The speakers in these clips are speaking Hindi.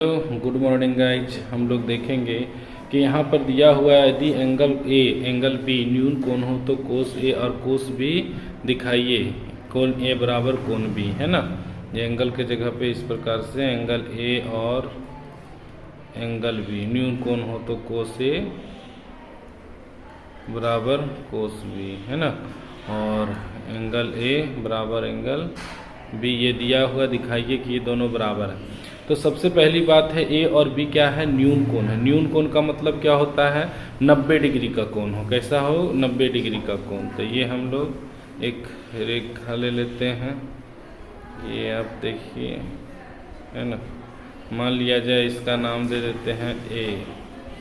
Good morning guys. हम लोग देखेंगे कि यहाँ पर दिया हुआ है यदि एंगल ए एंगल बी न्यून कोण हो तो कोस ए और कोस बी दिखाइए। कोण ए बराबर कोण बी, है ना। ये एंगल के जगह पे इस प्रकार से एंगल ए और एंगल बी न्यून कोण हो तो कोस ए बराबर कोस बी, है ना। और एंगल ए बराबर एंगल बी ये दिया हुआ दिखाइए कि ये दोनों बराबर है। तो सबसे पहली बात है ए और बी क्या है, न्यून कोण है। न्यून कोण का मतलब क्या होता है, 90 डिग्री का कोण हो। कैसा हो, 90 डिग्री का कोण। तो ये हम लोग एक रेखा ले लेते हैं, ये आप देखिए, है ना। मान लिया जाए इसका नाम दे देते हैं ए,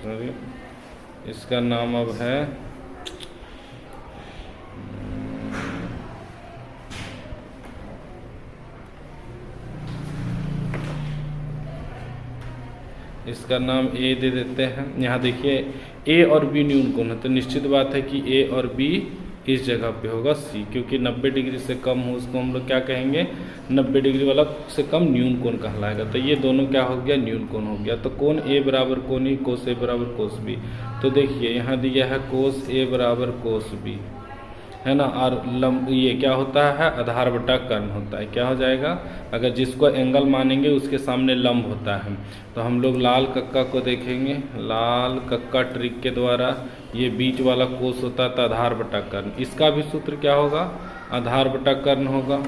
सॉरी इसका नाम अब है इसका नाम ए दे देते हैं। यहाँ देखिए ए और बी न्यून कोण है, तो निश्चित बात है कि ए और बी इस जगह पे होगा सी, क्योंकि 90 डिग्री से कम हो उसको हम लोग क्या कहेंगे, 90 डिग्री वाला से कम न्यून कोण कहलाएगा। तो ये दोनों क्या हो गया, न्यून कोण हो गया। तो कोण ए बराबर कोण ई, कोस ए बराबर कोस बी। तो देखिए यहाँ दिया है कोस ए बराबर कोस बी, है ना। और लंब ये क्या होता है, आधार बटा कर्ण होता है। क्या हो जाएगा, अगर जिसको एंगल मानेंगे उसके सामने लंब होता है। तो हम लोग लाल कक्का को देखेंगे, लाल कक्का ट्रिक के द्वारा ये बीच वाला कोस होता है तो आधार बटा कर्ण। इसका भी सूत्र क्या होगा, आधार बटा कर्ण होगा।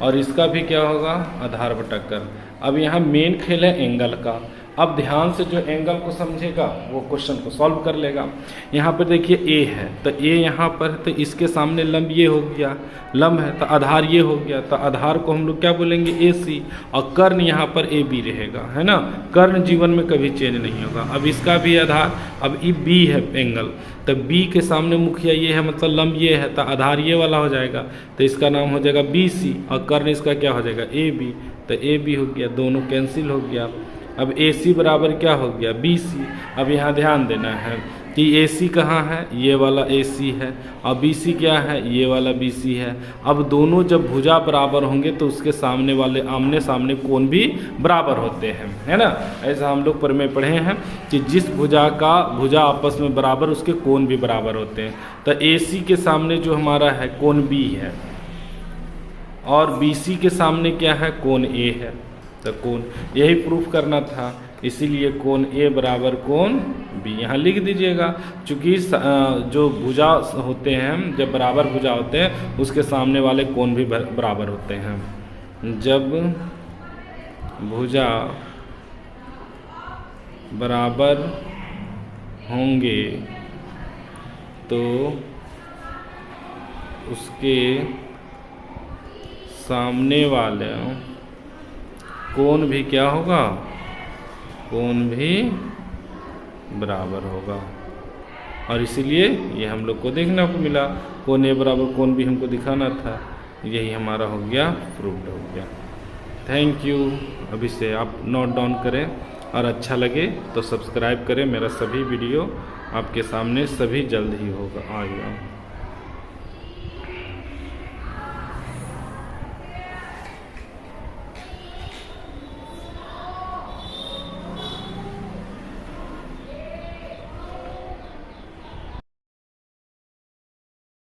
और इसका भी क्या होगा, आधार बटा कर्ण। अब यहाँ मेन खेल है एंगल का। अब ध्यान से जो एंगल को समझेगा वो क्वेश्चन को सॉल्व कर लेगा। यहाँ पर देखिए ए है, तो ए यहाँ पर है, तो इसके सामने लंब ये हो गया, लंब है तो आधार ये हो गया। तो आधार को हम लोग क्या बोलेंगे, ए सी। और कर्ण यहाँ पर ए बी रहेगा, है ना। कर्ण जीवन में कभी चेंज नहीं होगा। अब इसका भी आधार, अब ये बी है एंगल, तो बी के सामने मुखिया ये है, मतलब लंब ये है, तो आधार ये वाला हो जाएगा। तो इसका नाम हो जाएगा बी सी, और कर्ण इसका क्या हो जाएगा, ए बी। तो ए बी हो गया, दोनों कैंसिल हो गया। अब ए सी बराबर क्या हो गया, बी सी। अब यहाँ ध्यान देना है कि ए सी कहाँ है, ये वाला ए सी है, और बी सी क्या है, ये वाला बी सी है। अब दोनों जब भुजा बराबर होंगे तो उसके सामने वाले आमने सामने कोण भी बराबर होते हैं, है ना। ऐसा हम लोग प्रमेय पढ़े हैं कि जिस भुजा का भुजा आपस में बराबर उसके कोण भी बराबर होते हैं। तो ए सी के सामने जो हमारा है कोण बी है, और बी सी के सामने क्या है, कोण ए है। तो कोण यही प्रूफ करना था, इसीलिए कोण ए बराबर कोण बी यहाँ लिख दीजिएगा। चूँकि जो भुजा होते हैं, जब बराबर भुजा होते हैं उसके सामने वाले कोण भी बराबर होते हैं। जब भुजा बराबर होंगे तो उसके सामने वाले कोण भी क्या होगा, कोण भी बराबर होगा। और इसीलिए ये हम लोग को देखने को मिला, कोण ए बराबर कोण भी हमको दिखाना था। यही हमारा हो गया, प्रूव्ड हो गया। Thank you. अभी से आप नोट डाउन करें, और अच्छा लगे तो सब्सक्राइब करें। मेरा सभी वीडियो आपके सामने सभी जल्द ही होगा, आएगा।